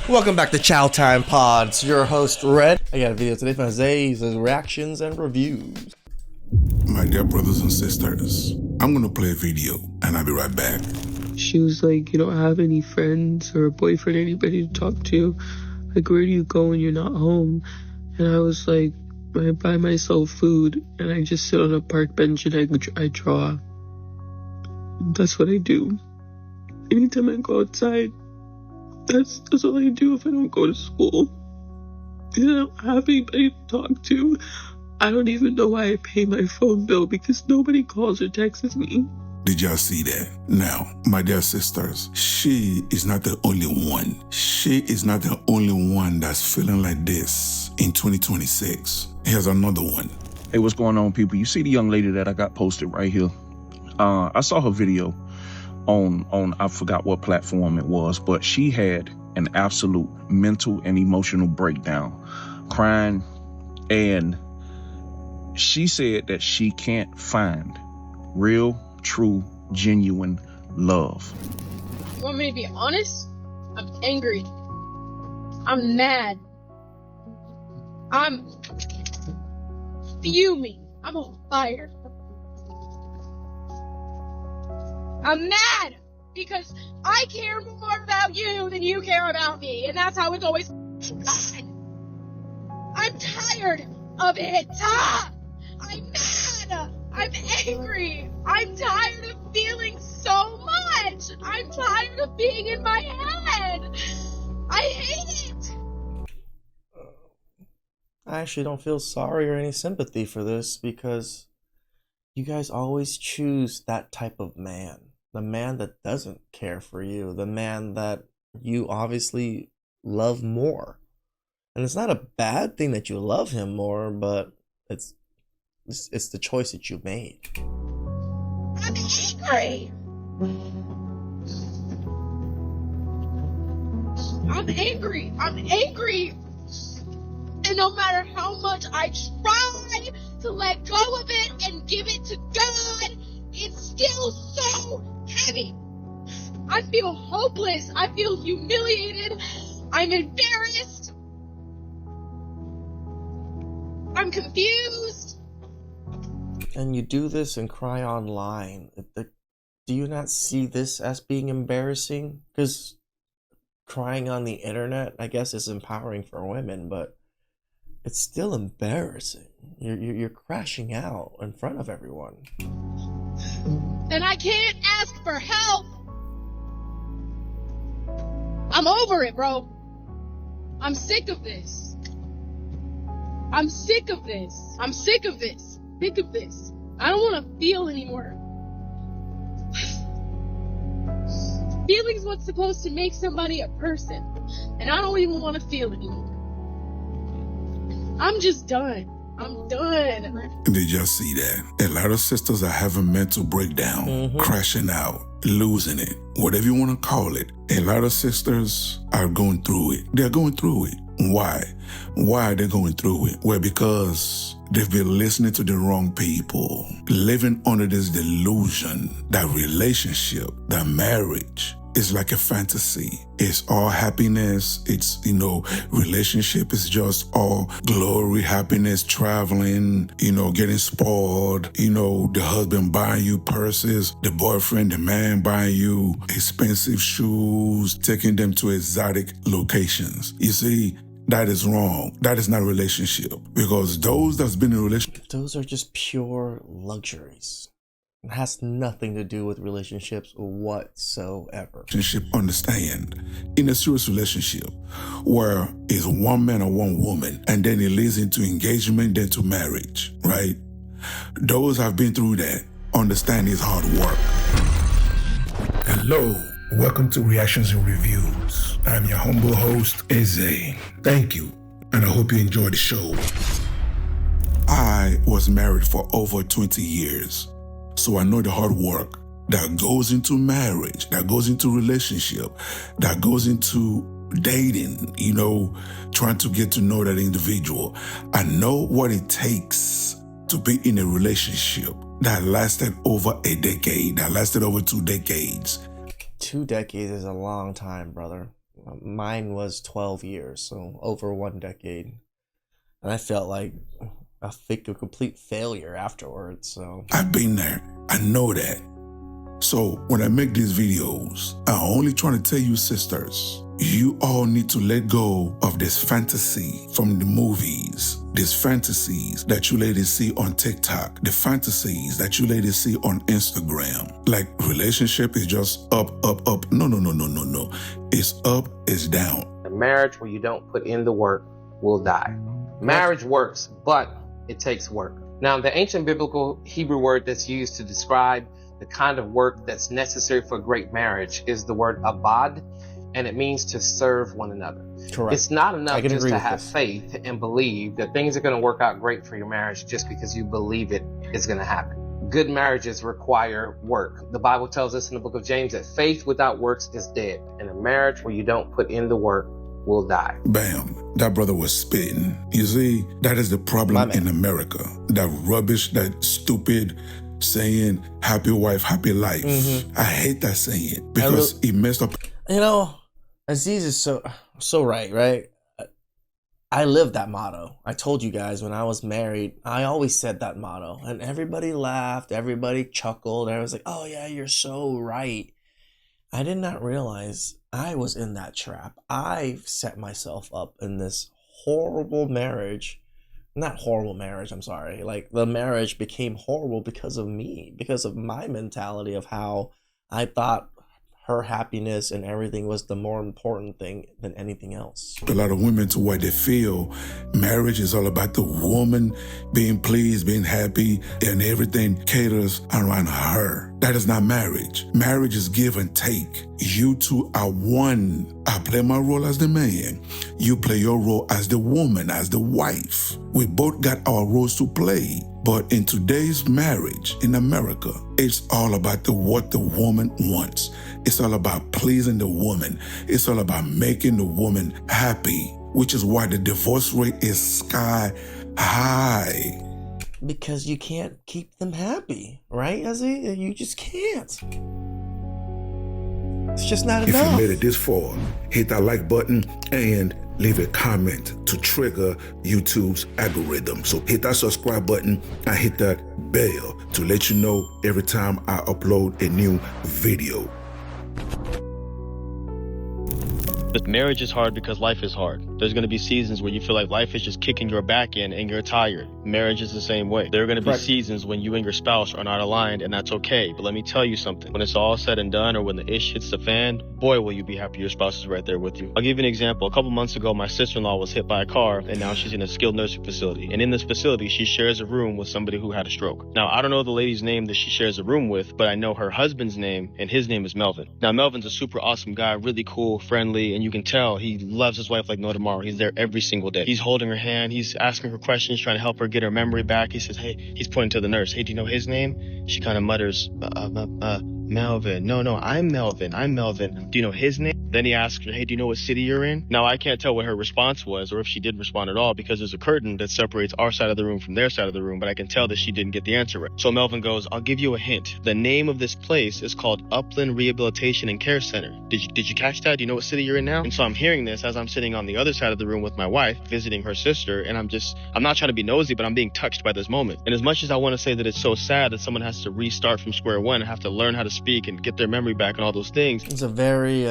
Welcome back to Chow Time Pods. Your host Red. I got a video today from Zay's reactions and reviews. My dear brothers and sisters, I'm gonna play a video and I'll be right back. She was like, you don't have any friends or a boyfriend, anybody to talk to. Like, where do you go when you're not home? And I was like, I buy myself food and I just sit on a park bench and I draw. That's what I do. Anytime I go outside, that's all I do if I don't go to school. And I don't have anybody to talk to. I don't even know why I pay my phone bill because nobody calls or texts me. Did y'all see that? Now, my dear sisters, she is not the only one. She is not the only one that's feeling like this in 2026. Here's another one. Hey, what's going on, people? You see the young lady that I got posted right here? I saw her video on I forgot what platform it was, but she had an absolute mental and emotional breakdown, crying, and she said that she can't find real, true, genuine love. You want me to be honest? I'm angry. I'm mad. I'm fuming. I'm on fire. I'm mad because I care more about you than you care about me, and that's how it's always gone. I'm tired of it. I'm mad. I'm angry. I'm tired of feeling so much. I'm tired of being in my head. I hate it. I actually don't feel sorry or any sympathy for this because you guys always choose that type of man. The man that doesn't care for you. The man that you obviously love more. And it's not a bad thing that you love him more, but it's the choice that you made. I'm angry. I'm angry. I'm angry. And no matter how much I try to let go of it and give it to God, it's still so heavy. I feel hopeless. I feel humiliated. I'm embarrassed. I'm confused. And you do this and cry online. Do you not see this as being embarrassing? Because crying on the internet, I guess, is empowering for women, but it's still embarrassing. You're crashing out in front of everyone. And I can't ask for help. I'm over it, bro. I'm sick of this. I'm sick of this. I'm sick of this. Sick of this. I don't want to feel anymore. Feeling's what's supposed to make somebody a person. And I don't even want to feel anymore. I'm just done. I'm done. Did y'all see that? A lot of sisters are having mental breakdown, crashing out, losing it, whatever you want to call it. A lot of sisters are going through it. They're going through it. Why? Why are they going through it? Well, because they've been listening to the wrong people, living under this delusion that relationship, that marriage, is like a fantasy. It's all happiness. It's, relationship is just all glory, happiness, traveling, getting spoiled, the husband buying you purses, the boyfriend, the man buying you expensive shoes, taking them to exotic locations. You see, that is wrong. That is not a relationship. Because those that's been in a relationship, those are just pure luxuries. It has nothing to do with relationships whatsoever. Understand, in a serious relationship where it's one man or one woman and then it leads into engagement, then to marriage, right? Those have been through that understand it's hard work. Hello, welcome to Reactions and Reviews. I'm your humble host, Eze. Thank you, and I hope you enjoy the show. I was married for over 20 years. So I know the hard work that goes into marriage, that goes into relationship, that goes into dating, trying to get to know that individual. I know what it takes to be in a relationship that lasted over a decade, that lasted over 2 decades. 2 decades is a long time, brother. Mine was 12 years, so over 1 decade. And I felt like a complete failure afterwards, so. I've been there. I know that. So when I make these videos, I'm only trying to tell you sisters, you all need to let go of this fantasy from the movies, these fantasies that you ladies see on TikTok, the fantasies that you ladies see on Instagram. Like relationship is just up, up, up. No. It's up, it's down. A marriage where you don't put in the work will die. Marriage works, but it takes work. Now, the ancient biblical Hebrew word that's used to describe the kind of work that's necessary for a great marriage is the word abad, and it means to serve one another. Correct. It's not enough just to have this. faith and believe that things are going to work out great for your marriage just because you believe it is going to happen. Good marriages require work. The Bible tells us in the book of James that faith without works is dead, and a marriage where you don't put in the work will die. Bam. That brother was spitting. You see, that is the problem in America. That rubbish, that stupid saying, happy wife, happy life. I hate that saying because it messed up. You know, Aziz is so right? I live that motto. I told you guys when I was married, I always said that motto. And everybody laughed, everybody chuckled. And I was like, oh yeah, you're so right. I did not realize I was in that trap. I set myself up in this horrible marriage. Not horrible marriage, I'm sorry. Like, the marriage became horrible because of me, because of my mentality of how I thought her happiness and everything was the more important thing than anything else. A lot of women to where they feel marriage is all about the woman being pleased, being happy, and everything caters around her. That is not marriage. Marriage is give and take. You two are one. I play my role as the man. You play your role as the woman, as the wife. We both got our roles to play. But in today's marriage in America, it's all about what the woman wants. It's all about pleasing the woman. It's all about making the woman happy, which is why the divorce rate is sky high. Because you can't keep them happy, right, Ezzy? You just can't. It's just not enough. If you made it this far, hit that like button and leave a comment to trigger YouTube's algorithm. So hit that subscribe button and hit that bell to let you know every time I upload a new video. But marriage is hard because life is hard. There's going to be seasons where you feel like life is just kicking your back in and you're tired. Marriage is the same way. There are going to be seasons when you and your spouse are not aligned, and that's okay. But let me tell you something. When it's all said and done, or when the ish hits the fan, boy, will you be happy your spouse is right there with you. I'll give you an example. A couple months ago, my sister-in-law was hit by a car, and now she's in a skilled nursing facility. And in this facility, she shares a room with somebody who had a stroke. Now, I don't know the lady's name that she shares a room with, but I know her husband's name, and his name is Melvin. Now, Melvin's a super awesome guy, really cool, friendly, and you can tell he loves his wife like no tomorrow. He's there every single day. He's holding her hand. He's asking her questions, trying to help her get her memory back. He says, hey, he's pointing to the nurse. Hey, do you know his name? She kind of mutters, Melvin. No, I'm Melvin. Do you know his name? Then he asks her, hey, do you know what city you're in? Now, I can't tell what her response was or if she did respond at all because there's a curtain that separates our side of the room from their side of the room, but I can tell that she didn't get the answer right. So Melvin goes, I'll give you a hint. The name of this place is called Upland Rehabilitation and Care Center. Did you catch that? Do you know what city you're in now? And so I'm hearing this as I'm sitting on the other side of the room with my wife, visiting her sister, and I'm not trying to be nosy, but I'm being touched by this moment. And as much as I want to say that it's so sad that someone has to restart from square one and have to learn how to speak and get their memory back and all those things. It's a very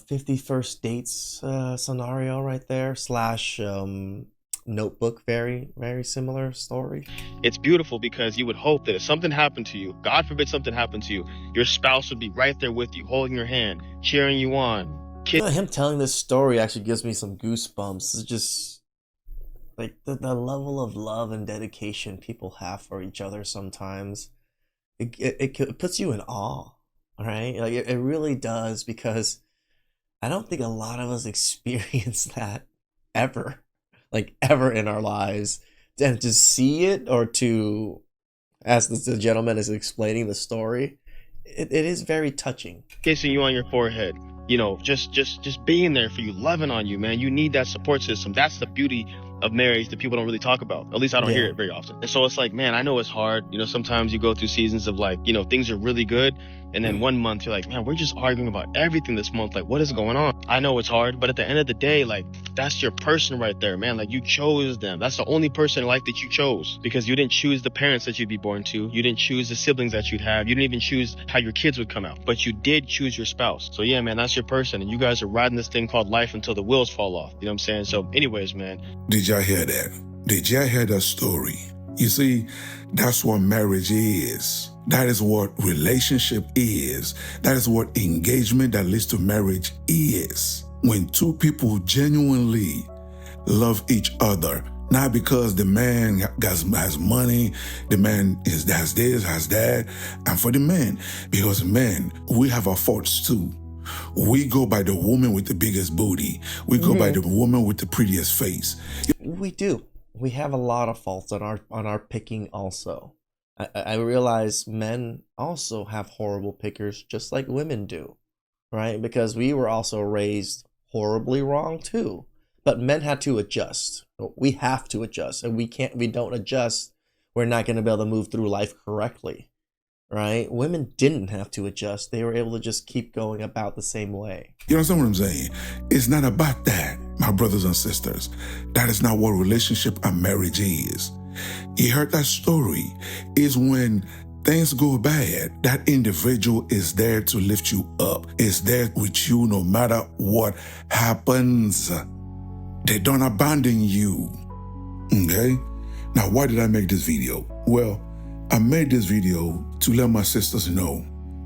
51st Dates scenario right there, / Notebook, very, very similar story. It's beautiful because you would hope that if something happened to you, God forbid something happened to you, your spouse would be right there with you, holding your hand, cheering you on. Him telling this story actually gives me some goosebumps. It's just like the level of love and dedication people have for each other sometimes. It puts you in awe, right? Like it really does, because I don't think a lot of us experience that ever in our lives. And to see it, or to, as the gentleman is explaining the story, it is very touching. Kissing you on your forehead, you know, just being there for you, loving on you, man. You need that support system. That's the beauty of marriage that people don't really talk about. At least I don't hear it very often. And so it's like, man, I know it's hard. You know, sometimes you go through seasons of like, you know, things are really good, And then one month you're like, man, we're just arguing about everything this month. Like, what is going on? I know it's hard, but at the end of the day, like, that's your person right there, man. Like, you chose them. That's the only person in life that you chose, because you didn't choose the parents that you'd be born to. You didn't choose the siblings that you'd have. You didn't even choose how your kids would come out, but you did choose your spouse. So yeah, man, that's your person. And you guys are riding this thing called life until the wheels fall off. You know what I'm saying? So anyways, man. Did y'all hear that? Did y'all hear that story? You see, that's what marriage is. That is what relationship is. That is what engagement that leads to marriage is. When two people genuinely love each other, not because the man has money, the man has this, has that, and for the men, because men, we have our faults too. We go by the woman with the biggest booty. We go by the woman with the prettiest face. We do. We have a lot of faults on our picking also. I realize men also have horrible pickers, just like women do, right? Because we were also raised horribly wrong too. But men had to adjust. We have to adjust, and we don't adjust, we're not going to be able to move through life correctly, right? Women didn't have to adjust. They were able to just keep going about the same way. You understand what I'm saying? It's not about that, my brothers and sisters. That is not what relationship and marriage is. You heard that story. Is when things go bad, that individual is there to lift you up. Is there with you no matter what happens. They don't abandon you. Okay? Now, why did I make this video? Well, I made this video to let my sisters know,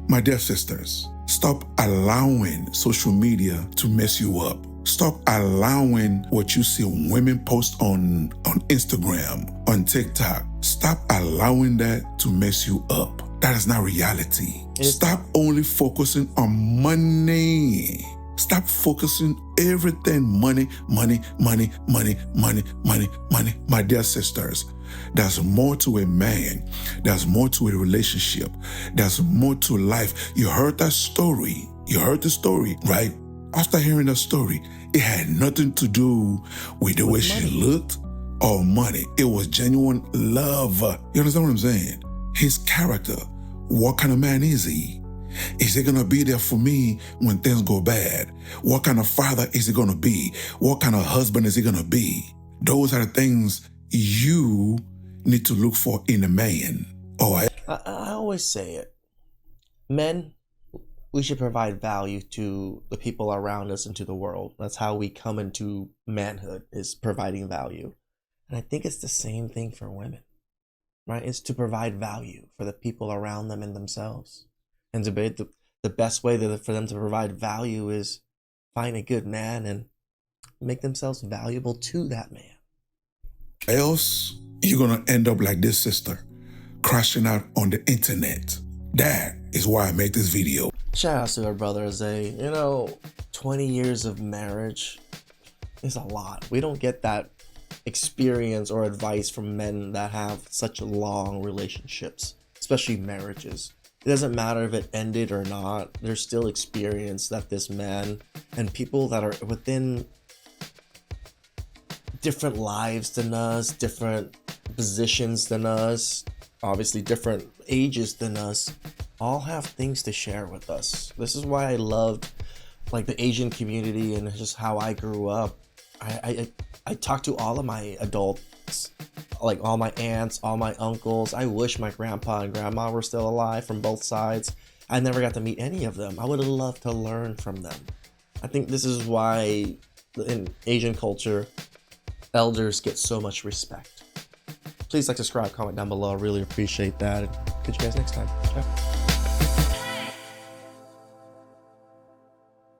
my dear sisters, stop allowing social media to mess you up. Stop allowing what you see women post on Instagram, on TikTok. Stop allowing that to mess you up. That is not reality. Stop only focusing on money. Stop focusing everything money, money, money, money, money, money, money. My dear sisters, there's more to a man. There's more to a relationship. There's more to life. You heard that story. You heard the story, right? After hearing the story, it had nothing to do with the way she looked or money. It was genuine love. You understand what I'm saying? His character. What kind of man is he? Is he going to be there for me when things go bad? What kind of father is he going to be? What kind of husband is he going to be? Those are the things you need to look for in a man. All right? I always say it. Men, we should provide value to the people around us and to the world. That's how we come into manhood, is providing value. And I think it's the same thing for women, right? It's to provide value for the people around them and themselves. And the best way for them to provide value is find a good man and make themselves valuable to that man. Else, you're going to end up like this sister, crashing out on the internet. That is why I make this video. Shout out to our brother Zay. 20 years of marriage is a lot. We don't get that experience or advice from men that have such long relationships, especially marriages. It doesn't matter if it ended or not. There's still experience that this man and people that are within different lives than us, different positions than us, obviously different ages than us, all have things to share with us. This is why I loved like the Asian community and just how I grew up. I talked to all of my adults, like all my aunts, all my uncles. I wish my grandpa and grandma were still alive from both sides. I never got to meet any of them. I would have loved to learn from them. I think this is why in Asian culture, elders get so much respect. Please like, subscribe, comment down below. I really appreciate that. And catch you guys next time. Ciao.